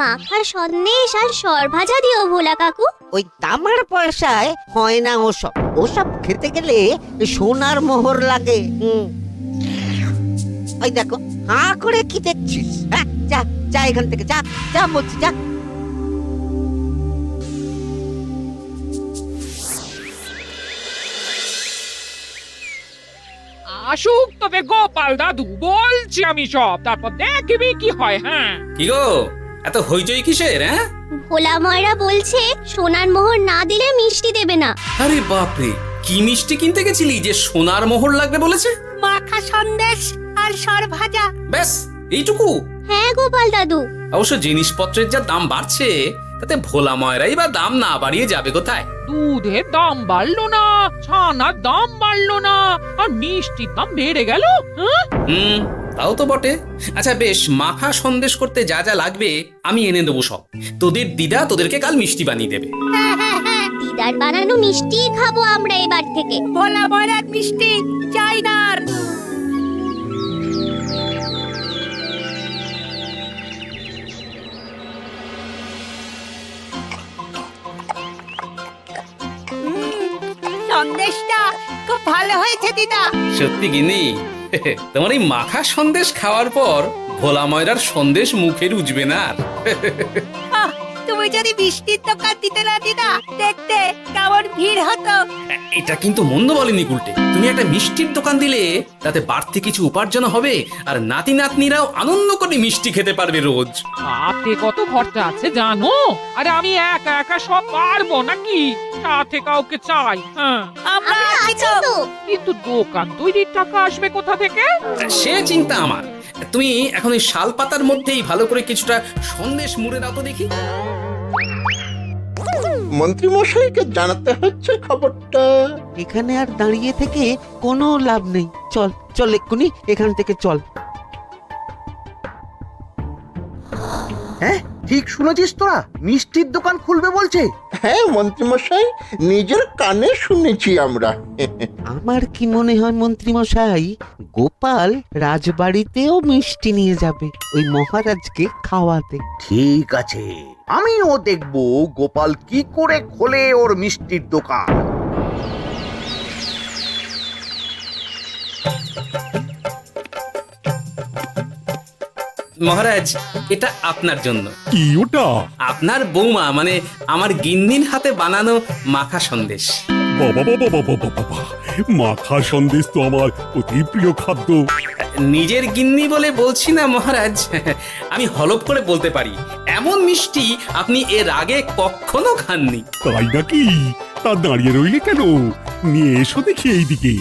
মাখা সন্দেশ আর সরভাজা দিও ভোলা কাকু। ওই তামার পয়সায় হয় না ওসব। ওসব খেতে গেলে সোনার মোহর লাগে। ওই দেখো, হাঁ করে কি দেখছিস? হ্যাঁ, যা যা এখান থেকে, যা যা বলছি, যা। আসুক তবে গোপাল দাদু, বলছি আমি সব, তারপর দেখবি কি হয়। হ্যাঁ, কি গো, এত হইচই কিসের? হ্যাঁ, ভোলা ময়রা বলছে সোনার মোহর না দিলে মিষ্টি দেবে না। আরে বাপরে, কি মিষ্টি কিনতে গেছিলি যে সোনার মোহর লাগবে বলেছে? মাখা সন্দেশ আর সরভাজা। ব্যাস এইটুকু? হ্যাঁ গোপাল দাদু। অবশ্য জিনিসপত্রের যা দাম বাড়ছে, তাতে ভোলা ময়রাই বা দাম না বাড়িয়ে যাবে কোথায়? দুধের দাম বাড়লো না, ছানার দাম বাড়লো না, আর মিষ্টির দাম বেড়ে গেল। হ্যাঁ, তাও তো বটে। আচ্ছা বেশ, মাখা সন্দেশ করতে যা যা লাগবে আমি এনে দেবো সব। তোদের দিদা তোদেরকে কাল মিষ্টি বানিয়ে দেবে। দিদার বানানো মিষ্টি খাবো আমরা এবার থেকে। ভোলা ময়রার মিষ্টি চাই না আর। সন্দেশটা খুব ভালো হয়েছে দিদা। সত্যি গিনি, তোমার এই মাখা সন্দেশ খাওয়ার পর ভোলা ময়রার সন্দেশ মুখে রুজবে না আর। আহ, তুমি যদি মিষ্টির দোকান দিতে না দিদা, দেখতে কেমন ভিড় হতো। এটা কিন্তু মন্দ বলেনি গুলটে। তুমি একটা মিষ্টির দোকান দিলে তাতে বাড়তি কিছু উপার্জন হবে, আর নাতি নাতনিরাও আনন্দ করে মিষ্টি খেতে পারবে রোজ। হাতে কত খরচা আছে জানো? আরে আমি একা একা সব পারবো নাকি? সাথে কাউকে চাই। হ্যাঁ, আমরা আছি তো। কিন্তু দোকান তৈরির টাকা আসবে কোথা থেকে? সে চিন্তা আমার। তুমি এখন ওই শাল পাতার মধ্যেই ভালো করে কিছুটা সন্দেশ মুড়ে দাও তো দেখি। মন্ত্রী মশাইকে জানাতে হচ্ছে খবরটা। এখানে আর দাঁড়িয়ে থেকে কোনো লাভ নেই। চল চল, এক্ষুনি এখান থেকে চল। হ্যাঁ, ঠিক শুনেছিস তোরা, মিষ্টির দোকান খুলবে বলছে। হ্যাঁ মন্ত্রী মশাই, নিজের কানে শুনেছি আমরা। আমার কি মনে হয় মন্ত্রী মশাই, গোপাল রাজবাড়িতেও মিষ্টি নিয়ে যাবে ওই মহারাজকে খাওয়াতে। ঠিক আছে, আমিও দেখবো গোপাল কি করে খোলে ওর মিষ্টির দোকান। মহারাজ, এটা আপনার জন্য। কি ওটা? আপনার বৌমা মানে আমার গিন্নির হাতে বানানো মাখা সন্দেশ। বাবা বাবা বাবা বাবা, মাখা সন্দেশ তো আমার অতি প্রিয় খাদ্য। নিজের গিন্নি বলে বলছি না মহারাজ, আমি হলপ করে বলতে পারি এমন মিষ্টি আপনি এর আগে কখনো খাননি। তাই নাকি? তা দাঁড়িয়ে রইলে কেন? নিয়ে এসো দেখি এইদিকে।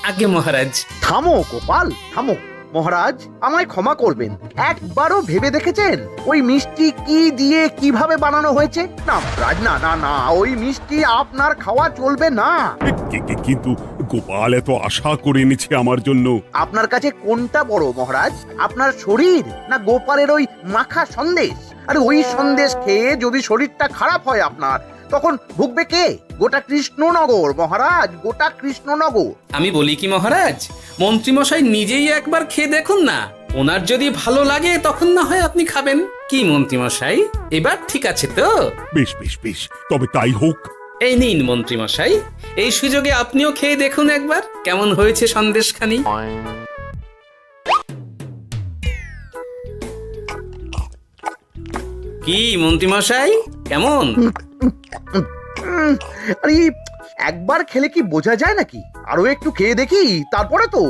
আগে মহারাজ। থামো গোপাল, থামো। মহারাজ, আমায় ক্ষমা করবেন, একবারও ভেবে দেখেছেন ওই মিষ্টি কি দিয়ে কিভাবে বানানো হয়েছে? না মহারাজ, না না না, ওই মিষ্টি আপনার খাওয়া চলবে না। কিন্তু গোপাল এত আশা করে এনেছে আমার জন্য। আপনার কাছে কোনটা বড় মহারাজ, আপনার শরীর না গোপালের ওই মাখা সন্দেশ? আরে ওই সন্দেশ খেয়ে যদি শরীরটা খারাপ হয় আপনার, তখন ভুগবে কে? গোটা কৃষ্ণনগর মহারাজ, গোটা কৃষ্ণনগর। আমি বলি কি মহারাজ, মন্ত্রীমশাই নিজেই একবার খেয়ে দেখুন না, ওনার যদি ভালো লাগে তখন না হয় আপনি খাবেন। কি মন্ত্রীমশাই, এবার ঠিক আছে তো? বেশ বেশ বেশ, তবে তাই হোক। এই নিন মন্ত্রীমশাই, এই সুযোগে আপনিও খেয়ে দেখুন একবার কেমন হয়েছে সন্দেশখানি। কি মন্ত্রীমশাই, কেমন? আরে একবার খেলে কি বোঝা যায় নাকি? আরো একটু খেয়ে দেখি তারপরে তো।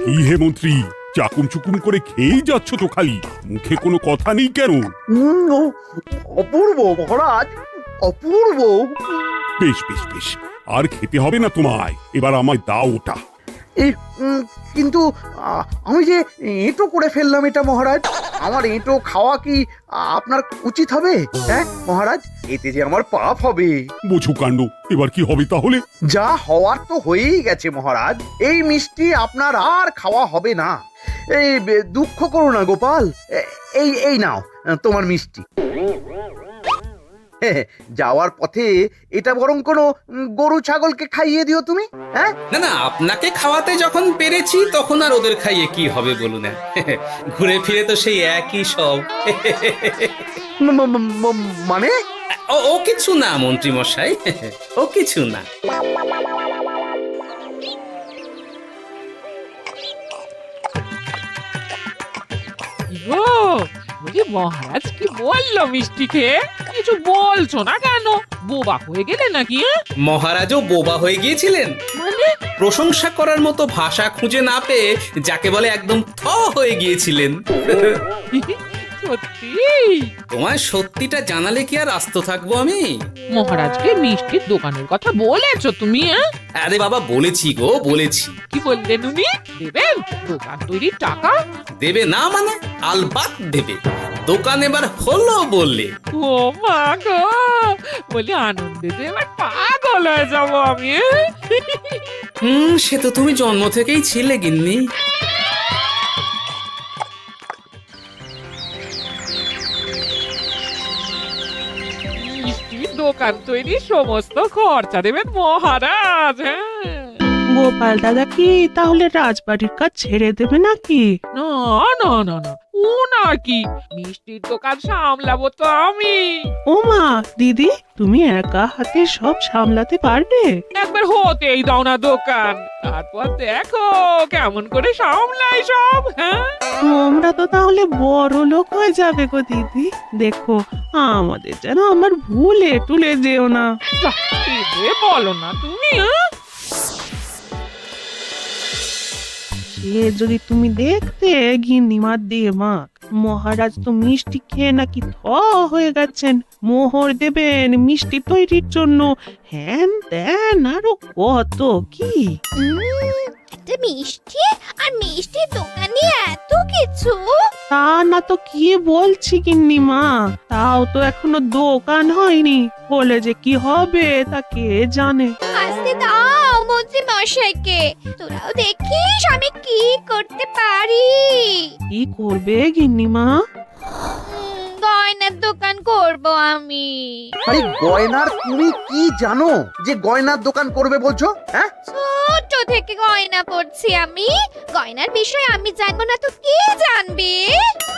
কি হে মন্ত্রী, চাকুম চুকুম করে খেয়েই যাচ্ছ তো খালি, মুখে কোনো কথা নেই কেন? অপূর্ব মহারাজ, অপূর্ব। বেশ বেশ বেশ, আর খেতে হবে না তোমায়, এবার আমায় দাও ওটা। কিন্তু আমি যে এঁটো করে ফেললাম এটা মহারাজ, আমার এঁটো খাওয়া কি আপনার উচিত হবে? হ্যাঁ মহারাজ, এতে যে আমার পাপ হবে। বোঝো কাণ্ড, এবার কি হবে তাহলে? যা হওয়ার তো হয়েই গেছে মহারাজ, এই মিষ্টি আপনার আর খাওয়া হবে না। এই দুঃখ করো না গোপাল, এই এই নাও তোমার মিষ্টি। যাওয়ার পথে এটা বরং কোনো গরু ছাগলকে খাইয়ে দিও তুমি। হ্যাঁ, না না, আপনাকে খাওয়াতে যখন পেরেছি তখন আর ওদের খাইয়ে কি হবে বলুন না। ঘুরে ফিরে তো সেই একই সব। মানে ও কিছু না মন্ত্রী মশাই, ও কিছু না। ও বলি মহারাজ কি বললো মিষ্টি খেয়ে? কিছু বলছো না কেন? বোবা হয়ে গেলে নাকি? মহারাজও বোবা হয়ে গিয়েছিলেন? মানে প্রশংসা করার মতো ভাষা খুঁজে না পেয়ে যাকে বলে একদম থ হয়ে গিয়েছিলেন। সত্যি? তোমার সত্যিটা জানালে কি আর আস্ত থাকবো আমি? মহারাজকে মিষ্টির দোকানের কথা বলেছো তুমি? আরে বাবা, বলেছি গো, বলেছি। কি বললেন উনি? দেবেন দোকান তৈরির টাকা? দেবে না মানে? আলবাত দেবে। দোকান এবার হলো বললে। ও মা গো, বলি আনন্দে যে এবার পাগল হয়ে যাবো আমি। সে তো তুমি জন্ম থেকেই ছিলে গিন্নি। মিষ্টির দোকান তৈরির সমস্ত খরচা দেবেন মহারাজ। হ্যাঁ, গোপাল দাদা কি তাহলে রাজবাড়ির কাজ ছেড়ে দেবে নাকি? না না না না, ও নাকি, মিষ্টির দোকান সামলাবো তো আমি। ওমা দিদি, তুমি একা হাতে সব সামলাতে পারবে? একবার হতেই দাও না দোকান, তারপর দেখো কেমন করে সামলাই সব। হ্যাঁ, তোমরা তো তাহলে বড় লোক হয়ে যাবে গো দিদি। দেখো আমাদের যেন আমার ভুলে টুলে যেও না। যা, এ বলো না তুমি। সে যদি তুমি দেখতে গিন্নিমার দিয়ে মাক, মহারাজ তো মিষ্টি খেয়ে নাকি থ হয়ে গেছেন। মোহর দেবেন মিষ্টি তৈরির জন্য, হ্যান ত্যান আরো কত কি। একটা মিষ্টি আর মিষ্টির দোকানে এত কিছু। তা না তো কি বলছি গিন্নিমা, তাও তো এখনো দোকান হয়নি, বলে যে কি হবে তা কে জানে। আসতে দাও মন্ত্রী মশাইকে, তোরাও দেখিস আমি কি করতে পারি। কি করবে গিন্নিমা? গয়নার দোকান করব আমি। আরে গয়নার তুমি কি জানো যে গয়নার দোকান করবে বলছো? হ্যাঁ, ছোট থেকে গয়না পড়ছি আমি, গয়নার বিষয় আমি জানবো না তো কে জানবে?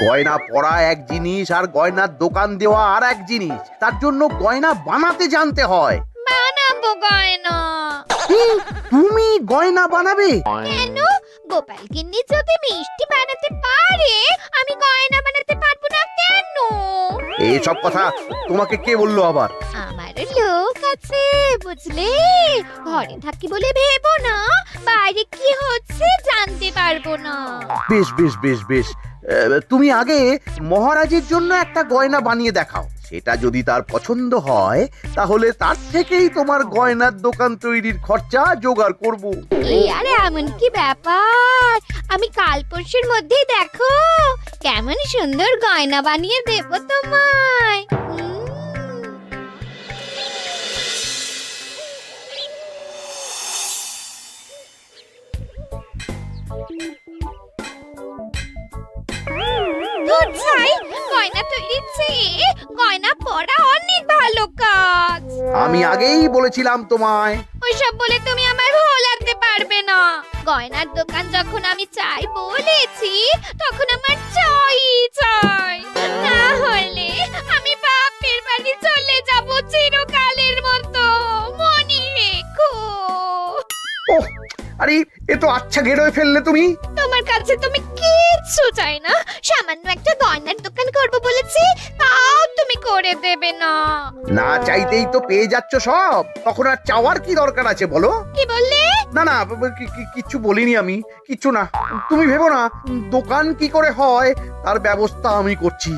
গয়না পরা এক জিনিস আর গয়নার দোকান দেওয়া আর এক জিনিস। তার জন্য গয়না বানাতে জানতে হয়। বানাবো গয়না। তুমি গয়না বানাবে? কেন? গোপাল গিন্নি যদি মিষ্টি বানাতে পারে, আমি গয়না বানাতে পারবো না কেন? এইসব কথা তোমাকে কে বললো আবার? আমার লোক আছে বুঝলে, ঘরে থাকি বলে ভেবো না বাইরে কি হচ্ছে জানতে পারবো না। বেশ বেশ বেশ বেশ, তুমি আগে মহারাজের জন্য একটা গয়না বানিয়ে দেখাও। সেটা যদি তার পছন্দ হয় তাহলে তার থেকেই তোমার গয়নার দোকান তৈরির খরচা জোগাড় করব। এই আরে এমন কি ব্যাপার, আমি কাল পরশুর মধ্যেই দেখো কেমন সুন্দর গয়না বানিয়ে দেবো তোমায়। গয়না তৈরির চেয়ে গয়না পরা অনেক ভালো কাজ। আমি আগেই বলেছিলাম তোমায়। ওইসব বলে তুমি আমার ভোলাতে পারবে না। গয়নার দোকান যখন আমি চাই বলেছি, তখন আমার চাই চাই, না হলে আমি বাপের বাড়ি চলে যাব চিরকালের মতো, মনে রেখো। ওহ, আরে এ তো আচ্ছা গেড়ে ফেললে তুমি। তোমার কাছে তুমি কিচ্ছু চাই না, সামান্য একটা গয়নার দোকান করব বলেছি, তাও তুমি করে দেবে না। না চাইতেই তো পেয়ে যাচ্ছ সব, তখন আর চাওয়ার কি দরকার আছে বলো? কি বললে? না না, কিচ্ছু বলিনি আমি, কিচ্ছু না। তুমি ভেবো না, দোকান কি করে হয় তার ব্যবস্থা আমি করছি।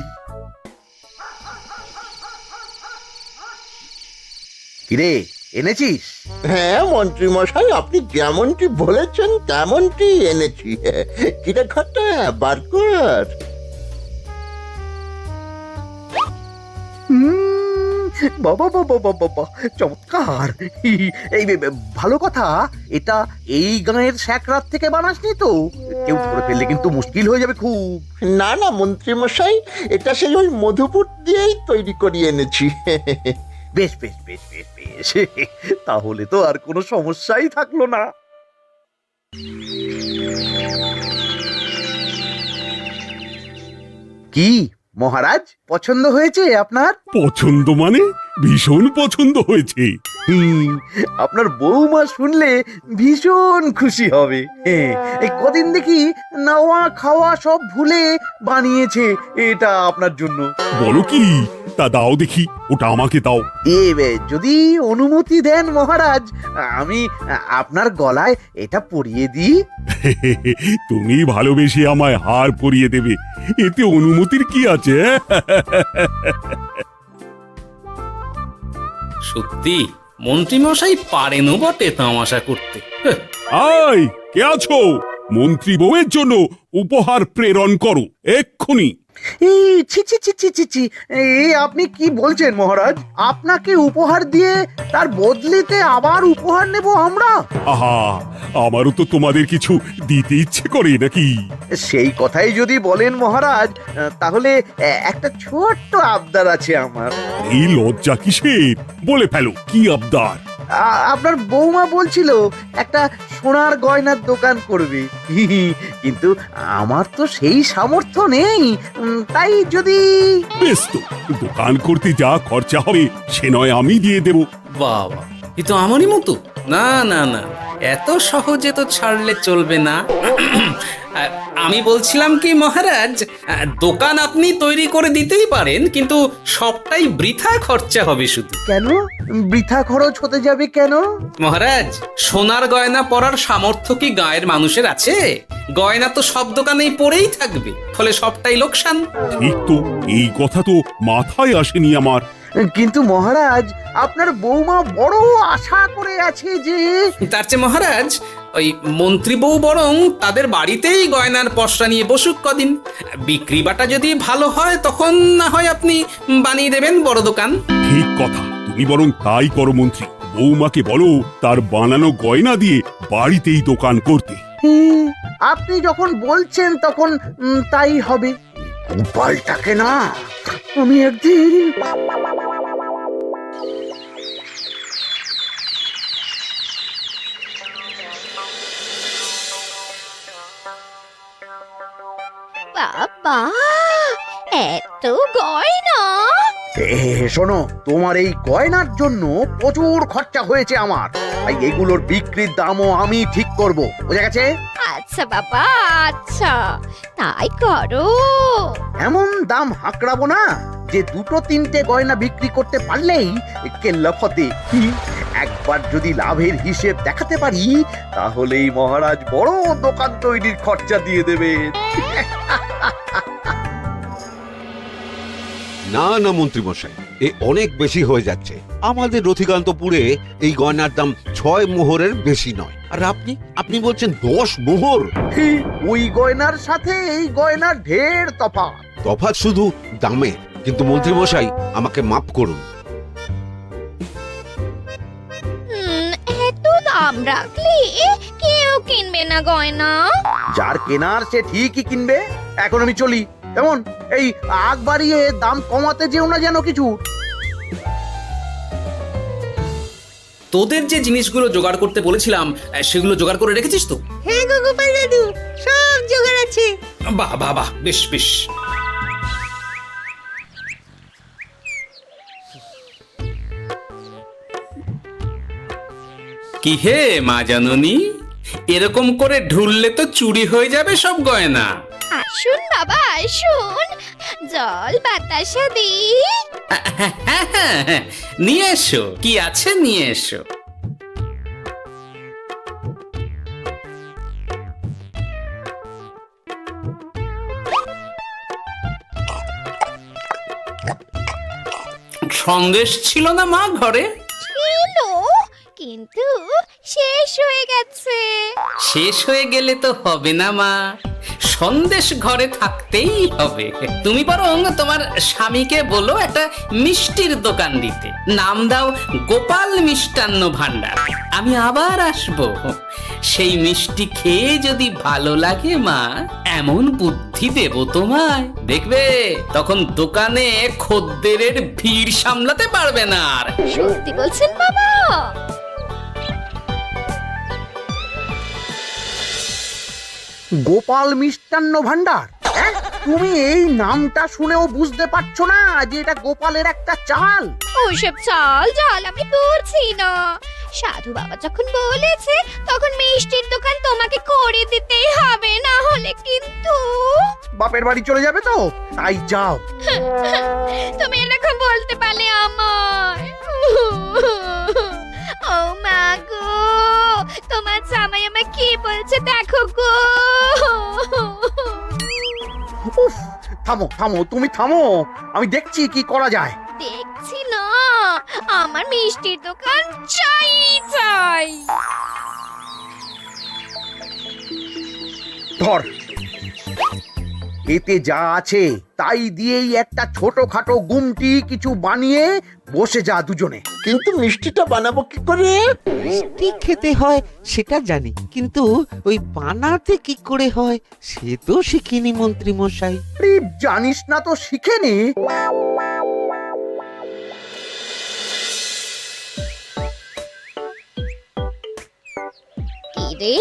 কিরে, এনেছিস? হ্যাঁ মন্ত্রী মশাই, আপনি যেমনটি বলেছেন তেমনটি এনেছি। কিরে ঘটা, বার কর। বাবা বাবা বাবা বাবা, চমৎকার। এই ভালো কথা, এটা এই গাঁয়ের স্যাকরাত থেকে বানাসনি তো? কেউ ধরে ফেললে কিন্তু মুশকিল হয়ে যাবে খুব। না না মন্ত্রী মশাই, এটা সেই ওই মধুপুর দিয়েই তৈরি করিয়ে এনেছি। বেশ বেশ বেশ বেশ বেশ, তাহলে তো আর কোনো সমস্যাই থাকলো না। কি মহারাজ, পছন্দ হয়েছে আপনার? পছন্দ মানে ভীষণ পছন্দ হয়েছে। আপনার বৌমা শুনলে ভীষণ খুশি হবে। এই কদিন দেখি নাওয়া খাওয়া সব ভুলে বানিয়েছে এটা আপনার জন্য। বলো কি, তা দাও দেখি, ওটা আমাকে দাও। যদি অনুমতি দেন মহারাজ, আমি আপনার গলায় এটা পরিয়ে দিই। তুমি ভালোবেসে আমায় হার পরিয়ে দেবে, এতে অনুমতির কি আছে? সত্যি মন্ত্রীমশাই পারেনও বটে তামাশা করতে। হ্যাঁ, আয়, কে আছো? মন্ত্রী বউয়ের জন্য উপহার প্রেরণ করো এক্ষুনি। এই ছি ছি ছি ছি ছি ছি, এই আপনি কি বলছেন মহারাজ? আপনাকে উপহার দিয়ে তার বদলেতে আবার উপহার নেব আমরা? আহা, আমারও তো তোমাদের কিছু দিতে ইচ্ছে করে নাকি? সেই কথাই যদি বলেন মহারাজ, তাহলে একটা ছোট্ট আবদার আছে আমার। এই লজ্জা কিসের? বলে ফেলো, কি আবদার? আপনার বৌমা বলছিল একটা সোনার গয়নার দোকান করবে, কিন্তু আমার তো সেই সামর্থ্য নেই। তাই যদি... বেশ তো, দোকান করতে যা খরচা হবে সে নয় আমি দিয়ে দেব। বাবা, এ তো আমারই মতো। না না না, এত সহজে তো ছাড়লে চলবে না। আমি বলছিলাম কি মহারাজ, দোকান আপনি তৈরি করে দিতেই পারেন, কিন্তু সবটাই বৃথা খরচা হবে শুধু। কেন বৃথা খরচ হতে যাবে কেন? মহারাজ, সোনার গয়না পরার সামর্থ্য কি গায়ের মানুষের আছে? গয়না তো সব দোকানেই পড়েই থাকবে, ফলে সবটাই লোকসান। ঠিক তো, এই কথা তো মাথায় আসেনি আমার। কিন্তু মহারাজ, আপনার বৌমা বড় আশা করে আছে যে... তার চেয়ে মহারাজ, ওই মন্ত্রী বউ বরং তাদের বাড়িতেই গয়নার পসরা নিয়ে বসুক কদিন। বিক্রি বাটা যদি ভালো হয় তখন না হয় আপনি বানিয়ে দেবেন বড় দোকান। ঠিক কথা, তুমি বরং তাই করো মন্ত্রী। বৌমাকে বলো তার বানানো গয়না দিয়ে বাড়িতেই দোকান করতে। আপনি যখন বলছেন তখন তাই হবে। গোপালটাকে না আমি একদিন... বাবা, এত গয়না! শোনো, তোমার এই গয়নার জন্য প্রচুর খরচা হয়েছে আমার, তাই এগুলোর বিক্রির দামও আমি ঠিক করব, বুঝা গেছে? আচ্ছা বাবা, আচ্ছা, তাই করো। এমন দাম হাঁকড়াবো না যে দুটো তিনটে গয়না বিক্রি করতে পারলেই কেল্লা ফতে। একবার যদি লাভের হিসেব দেখাতে পারি, তাহলেই মহারাজ বড় দোকান তৈরির খরচা দিয়ে দেবেন। না না মন্ত্রী মশাই, এ অনেক বেশি হয়ে যাচ্ছে। আমাদের রথিকান্তপুরে এই গয়নার দাম 6 মোহরের বেশি নয়, আর আপনি বলছেন 10 মোহর? ওই গয়নার সাথে এই গয়নার ঢের তফাৎ। তফাৎ শুধু দামে, কিন্তু মন্ত্রী মশাই আমাকে মাফ করুন। এত দাম রাখলে কেউ কিনবে না গয়না। যার কেনার সে ঠিকই কিনবে। এখন আমি চলি, কেমন? এই আগ বাড়িয়ে দাম কমাতে যেও না যেন কিছু। তোদের যে জিনিসগুলো জোগাড় করতে বলেছিলাম সেগুলো জোগাড় করে রেখেছিস তো? হ্যাঁ গো গোপাল দাদু, সব জোগাড় আছে। বাহ বাহ বাহ, বেশ বেশ। কি হে মা জাননী, এরকম করে ঢুললে তো চুরি হয়ে যাবে সব গয়না। আসুন বাবা, আসুন, জল বাতাসা দিই। নিয়ে এসো, কি আছে নিয়ে এসো। সন্দেশ ছিল না মা ঘরে? ছিল, কিন্তু শেষ হয়ে গেছে। শেষ হয়ে গেলে তো হবে না মা, সন্দেশ ঘরে থাকতেই হবে। তুমি বরং তোমার স্বামীকে বলো একটা মিষ্টির দোকান দিতে, নাম দাও গোপাল মিষ্টান্ন ভান্ডার। আমি আবার আসবো, সেই মিষ্টি খেয়ে যদি ভালো লাগে মা, এমন বুদ্ধি দেব তোমায়, দেখবে তখন দোকানে খদ্দেরের ভিড় সামলাতে পারবে না আর। সত্যি বলছেন বাবা? গোপাল মিষ্টান্ন ভান্ডার, হ্যাঁ? তুমি এই নামটা শুনেও বুঝতে পারছো না যে এটা গোপালের একটা চাল? ওসব চাল জাল আমি বলছি না। সাধু বাবা যখন বলেছে তখন মিষ্টির দোকান তোমাকে করে দিতেই হবে, না হলে কিন্তু বাপের বাড়ি চলে যাবে তো, তাই যাও। তুমি এরকম বলতে পারলে আমার। ও মা গো, তোমার জামাই আমায় কি বলছে দেখো গো। উফ, থামো থামো, তুমি থামো, আমি দেখছি কি করা যায়। দেখছি না, আমার মিষ্টির দোকান চাই চাই। ধর, এতে যা আছে তাই দিয়েই একটা ছোটখাটো গুমটি কিছু বানিয়ে বসে যা দুজনে। কিন্তু মিষ্টিটা বানাবো কি করে? মিষ্টি খেতে হয় সেটা জানি, কিন্তু ওই বানাতে কি করে হয় সে তো শিখিনি মন্ত্রী মশাই। আরে, জানিস না তো শিখে নে। কি রে,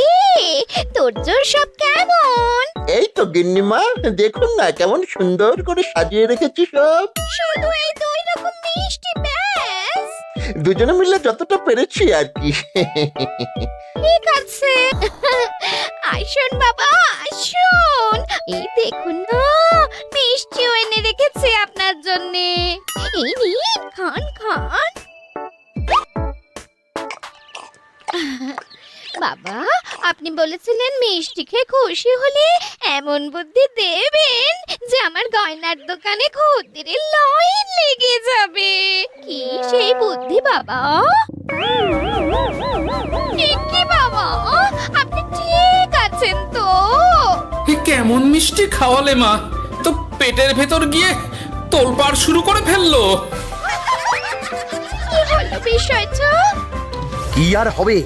তোর জোর সব কেমন? এই তো গিন্নিমা, দেখুন না কেমন সুন্দর করে সাজিয়ে রেখেছি সব। শুধু এই দুই রকম মিষ্টি ব্যাস? দুজনে মিলে যতটা পেরেছি আর কি। ঠিক আছে, আসুন বাবা আসুন, এই দেখুন না মিষ্টিও এনে রেখেছি আপনার জন্য। এই নিন, খান খান। বাবা, আপনি বলেছিলেন মিষ্টি খেয়ে খুশি হলে এমন বুদ্ধি দেবেন যে আমার গয়নার দোকানে খদ্দেরের লাইন লেগে যাবে। কি সেই বুদ্ধি বাবা? কি বাবা, আপনি ঠিক আছেন তো? এ কেমন মিষ্টি খাওয়ালে মা, তো পেটের ভেতর গিয়ে তোলপাড় শুরু করে ফেললো। কি হলো বিষয়টা? কি আর হবে,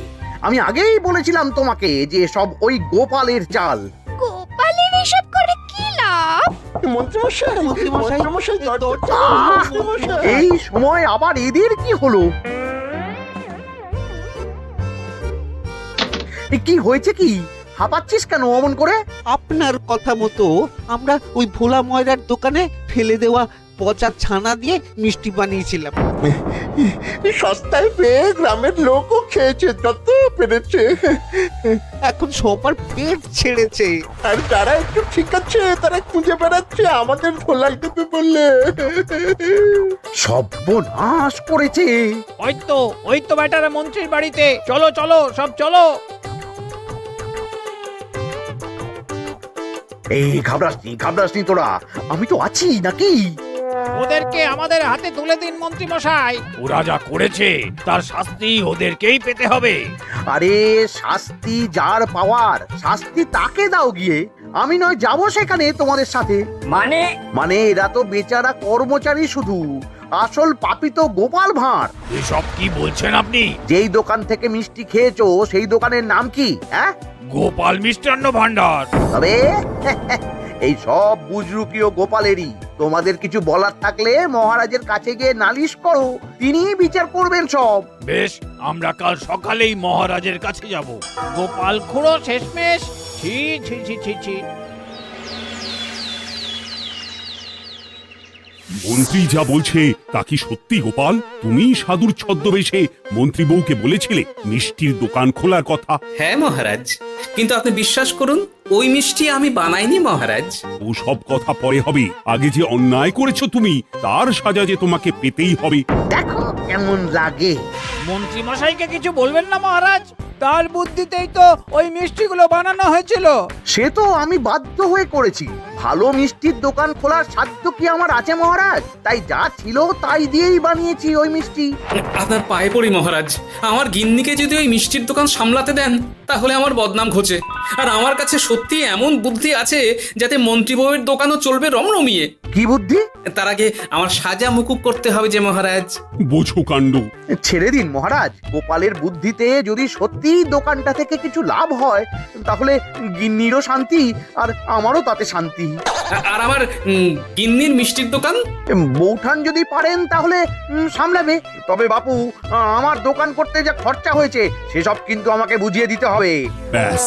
আমি আগেই বলেছিলাম তোমাকে যে সব ওই গোপালের চাল। গোপালের এসব করে কি লাভ? মন্ত্রীমশাই, মন্ত্রীমশাই, মন্ত্রীমশাই, দরজা আহ! মন্ত্রীমশাই। এই সময় আবার এদের কি হলো? এ কি হয়েছে কি? হাঁপাচ্ছিস কেন অমন করে? আপনার কথা মতো আমরা ওই ভোলা ময়রার দোকানে ফেলে দেওয়া পচা ছানা দিয়ে মিষ্টি বানিয়েছিলাম। সস্তায় পেয়ে গ্রামের লোকও খেয়েছে যত পেরেছে। এখন সবার পেট ছেড়েছে। আর যারা একটু ঠিক আছে তারা খুঁজে বেড়াচ্ছে আমাদের ধোলাই দেবে বললে। সর্বনাশ করেছে। ওই তো বেটারা মন্ত্রীর বাড়িতে, চলো চলো সব চলো। এই ঘাবড়াসনি তোরা, আমি তো আছি নাকি? ওদেরকে আমাদের হাতে তুলে দিন মন্ত্রী মশাই। ওরা যা করেছে তার শাস্তি ওদেরকেই পেতে হবে। আরে শাস্তি যার পাওয়ার, শাস্তি তাকে দাও গিয়ে। আমি নয় যাবো সেখানে তোমাদের সাথে। মানে এরা তো বেচারা কর্মচারী শুধু, আসল পাপী তো গোপাল ভাঁড়। এসব কি বলছেন আপনি? যেই দোকান থেকে মিষ্টি খেয়েছো সেই দোকানের নাম কি? হ্যাঁ, গোপাল মিষ্টান্ন ভান্ডার। তবে এই সব বুজরুকিও গোপালেরই। তোমাদের কিছু বলার থাকলে মহারাজের কাছে গিয়ে নালিশ করো, তিনিই বিচার করবেন সব। বেশ, আমরা কাল সকালেই মহারাজের কাছে যাব। গোপাল খুড়ো শেষমেশ। ছি ছি ছি ছি ছি। মন্ত্রী যা বলছে তা কি সত্যি গোপাল? তুমি সাধুর ছদ্মবেশে মন্ত্রী বউকে বলেছিলে মিষ্টির দোকান খোলার কথা? হ্যাঁ মহারাজ, কিন্তু আপনি বিশ্বাস করুন ওই মিষ্টি আমি বানাইনি মহারাজ। ও সব কথা পরে হবে, আগে যে অন্যায় করেছো তুমি তার সাজা যে তোমাকে পেতেই হবে। দেখো কেমন লাগে। মন্ত্রী মশাইকে কিছু বলবেন না মহারাজ, তার বুদ্ধিতেই তো ওই মিষ্টিগুলো বানানো হয়েছিল। সে তো আমি বাধ্য হয়ে করেছি। ভালো মিষ্টির দোকান খোলার সাধ্য কি আমার আছে মহারাজ? তাই যা ছিল তাই দিয়েই বানিয়েছি ওই মিষ্টি। আপনার পায়ে পড়ি মহারাজ, আমার গিন্নিকে যদি ওই মিষ্টির দোকান সামলাতে দেন তাহলে আমার বদনাম ঘোচে। আর আমার কাছে সত্যি এমন বুদ্ধি আছে যাতে মন্ত্রী বউয়ের দোকানও চলবে রমরমিয়ে। কি বুদ্ধি? তার আগে আমার সাজা মুকুব করতে হবে যে মহারাজ। বোঝো কাণ্ড। ছেড়ে দিন মহারাজ, গোপালের বুদ্ধিতে যদি সত্যি দোকানটা থেকে কিছু লাভ হয় তাহলে গিন্নিরও শান্তি আর আমারও তাতে শান্তি। আর আমার গিন্নির মিষ্টির দোকান? বৌঠান যদি পারেন তাহলে সামলাবে। তবে বাপু, আমার দোকান করতে যা খরচা হয়েছে সেসব কিন্তু আমাকে বুঝিয়ে দিতে হবে। ব্যাস,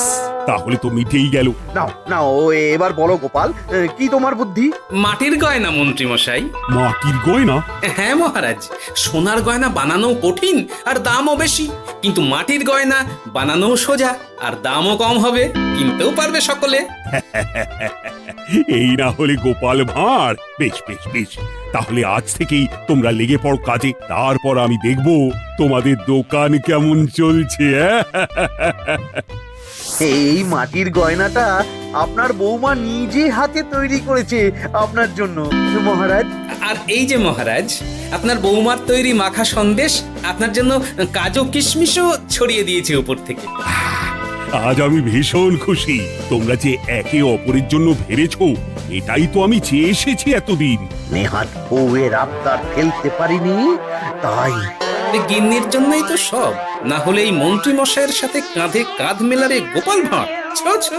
তাহলে তো মিটেই গেল। নাও নাও, এবার বলো গোপাল, কি তোমার বুদ্ধি? মাটির গয়না মন্ত্রী মশাই। মাটির গয়না? হ্যাঁ মহারাজ, সোনার গয়না বানানো কঠিন আর দামও বেশি, কিন্তু মাটির গয়না বানানো সোজা আর দামও কম হবে, কিনতেও পারবে সকলে। এই না হলে গোপাল ভাঁড়। বেশ বেশ বেশ, তাহলে আজ থেকেই তোমরা লেগে পড়ো কাজে, তারপর আমি দেখব তোমাদের দোকান কেমন চলছে। এই মাটির গয়নাটা আপনার বৌমা নিজে হাতে তৈরি করেছে আপনার জন্য মহারাজ। আর এই যে মহারাজ, আপনার বৌমার তৈরি মাখা সন্দেশ আপনার জন্য কাজু কিশমিশও ছড়িয়ে দিয়েছে উপর থেকে। আজ আমি ভীষণ খুশি। তোমরা যে একে অপরের জন্য ভেবেছো, এটাই তো আমি চেয়ে এসেছি এতদিন। নেহাত বউয়ের আবদার ফেলতে পারিনি, তাই এই গিন্নির জন্যই তো সব, না হলে এই মন্ত্রী মশাইয়ের সাথে কাঁধে কাঁধ মেলাবে গোপাল ভাঁড়। ছো ছো।